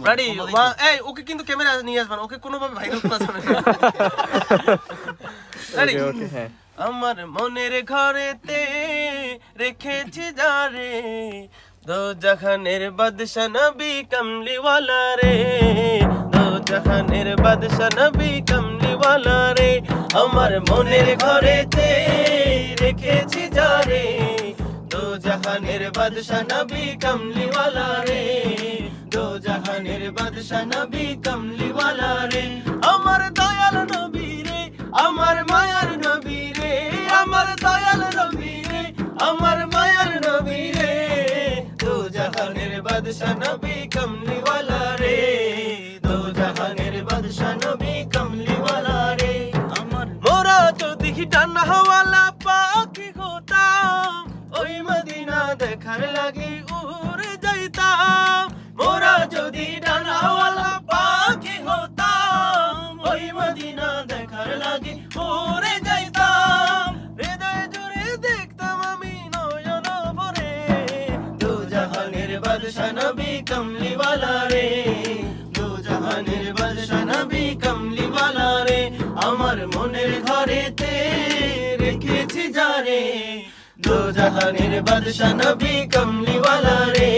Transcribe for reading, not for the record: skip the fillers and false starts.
Ready এই ওকে কিন্তু camera নিয়ে আসবেন, ওকে কোনোভাবে ভাইরাল করা যাবে না। রেডি ওকে হ্যাঁ। আমার মনের ঘরেতে রেখেছি যারে, দো জাহানের বাদশা নবী কমলিওয়ালা রে, দো জাহানের বাদশা নবী কমলিওয়ালা রে। আমার মনের ঘরেতে রেখেছি যারে, দো জাহানের বাদশা নবী কমলিওয়ালা রে, দো জাহানের বাদশা নবী কমলিওয়ালা রে। আমার দয়াল নবী রে, আমার মায়ার নবী রে, আমার দয়াল নবী রে, আমার মায়ার নবী রে, দো জাহানের বাদশা নবী কমলিওয়ালা রে, দো জাহানের বাদশা নবী কমলিওয়ালা রে। আমার মোরা যদি ডানাওয়ালা পাখি হতাম, ওই মদিনা দেখার লাগি উড়ে যাইতাম। মোরা যদি ডানাওয়ালা পাখি হতাম, ওই মদিনা দেখার লাগি উড়ে যাইতাম। হৃদয় জুড়ে দেখতাম আমি নয়ন ভরে, দো জাহানের বাদশা নবী কমলিওয়ালা রে, দো জাহানের বাদশা নবী কমলিওয়ালা রে। আমার মনের ঘরেতে রেখেছি যারে, দো জাহানের বাদশা নবী কমলিওয়ালা রে।